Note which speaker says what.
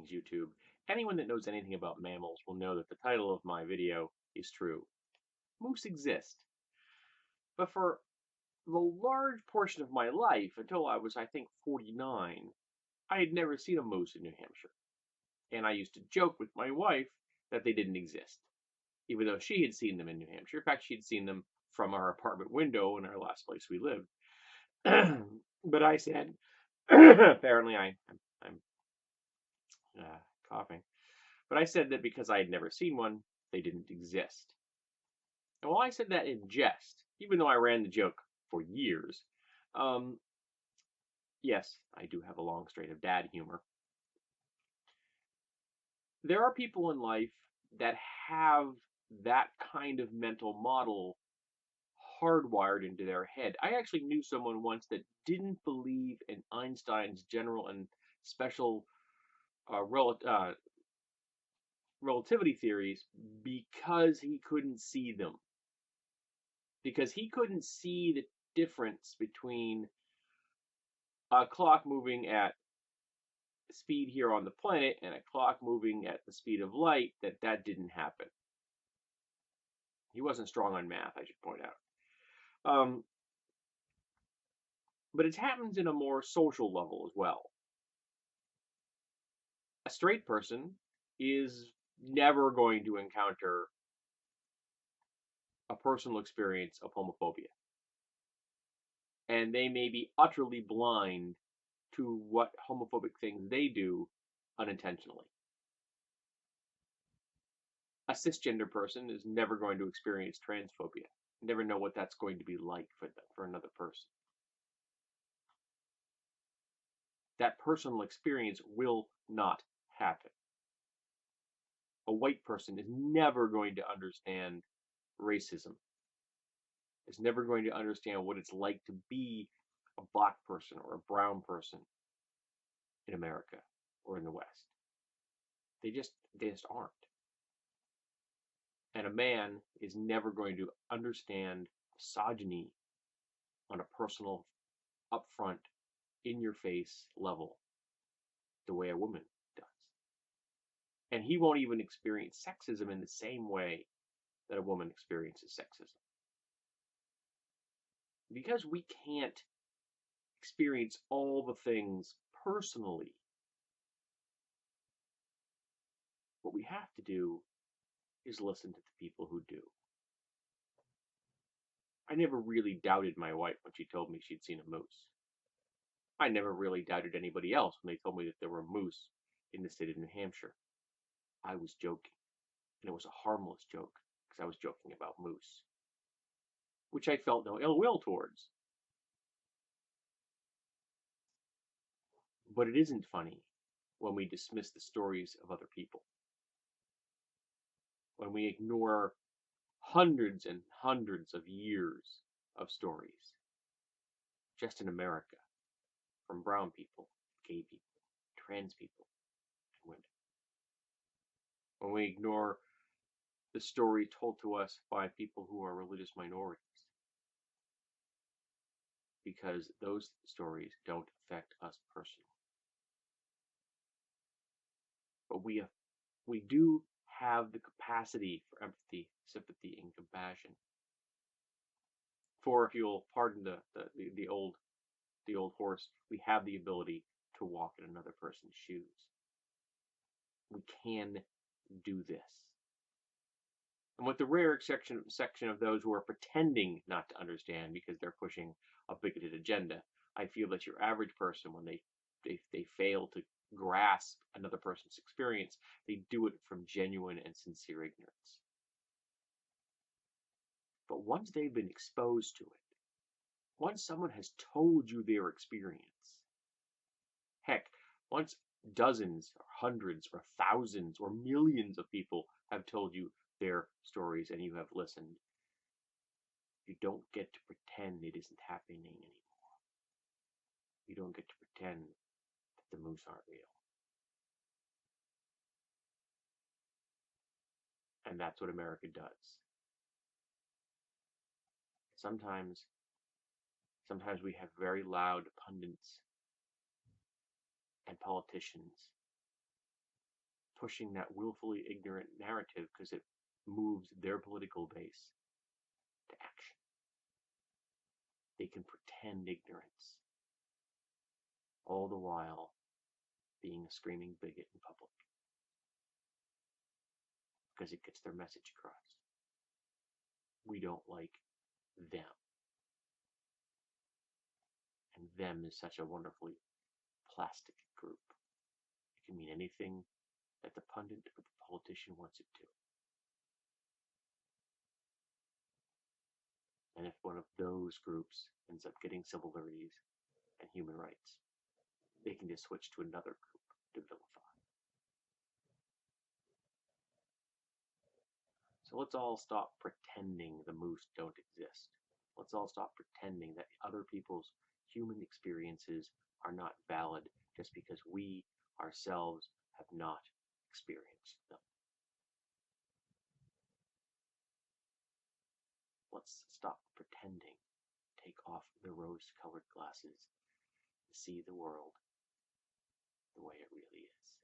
Speaker 1: Things YouTube. Anyone that knows anything about mammals will know that the title of my video is true. Moose exist. But for the large portion of my life, until I was, I think, 49, I had never seen a moose in New Hampshire. And I used to joke with my wife that they didn't exist, even though she had seen them in New Hampshire. In fact, she'd seen them from our apartment window in our last place we lived. But I said, apparently I'm coughing. But I said that because I had never seen one, they didn't exist. And while I said that in jest, even though I ran the joke for years, um, yes, I do have a long strain of dad humor. There are people in life that have that kind of mental model hardwired into their head. I actually knew someone once that didn't believe in Einstein's general and special relativity theories because he couldn't see them. Because he couldn't see the difference between a clock moving at speed here on the planet and a clock moving at the speed of light, that didn't happen. He wasn't strong on math, I should point out. But it happens in a more social level as well. A straight person is never going to encounter a personal experience of homophobia. And they may be utterly blind to what homophobic things they do unintentionally. A cisgender person is never going to experience transphobia, never know what that's going to be like for another person. That personal experience will not happen. A white person is never going to understand racism, is never going to understand what it's like to be a black person or a brown person in America or in the West. They just aren't. And a man is never going to understand misogyny on a personal, upfront, in your face level the way a woman does. And he won't even experience sexism in the same way that a woman experiences sexism. Because we can't experience all the things personally, what we have to do is listen to the people who do. I never really doubted my wife when she told me she'd seen a moose. I never really doubted anybody else when they told me that there were moose in the state of New Hampshire. I was joking, and it was a harmless joke because I was joking about moose, which I felt no ill will towards. But it isn't funny when we dismiss the stories of other people, when we ignore hundreds and hundreds of years of stories just in America from brown people, gay people, trans people, and women. When we ignore the story told to us by people who are religious minorities, because those stories don't affect us personally. But we do have the capacity for empathy, sympathy, and compassion. For, if you'll pardon the old horse, we have the ability to walk in another person's shoes. We can do this. And with the rare section of those who are pretending not to understand because they're pushing a bigoted agenda, I feel that your average person, when they fail to grasp another person's experience, they do it from genuine and sincere ignorance. But once they've been exposed to it, once someone has told you their experience, heck, once dozens or hundreds or thousands or millions of people have told you their stories and you have listened, you don't get to pretend it isn't happening anymore. You don't get to pretend that the moose aren't real. And that's what America does. Sometimes we have very loud pundits and politicians pushing that willfully ignorant narrative because it moves their political base to action. They can pretend ignorance, all the while being a screaming bigot in public, because it gets their message across. We don't like them. And them is such a wonderfully plastic group. It can mean anything that the pundit or the politician wants it to. And if one of those groups ends up getting civil liberties and human rights, they can just switch to another group to vilify. So let's all stop pretending the moose don't exist. Let's all stop pretending that other people's human experiences are not valid just because we ourselves have not experienced them. Let's stop pretending. Take off the rose-colored glasses and see the world the way it really is.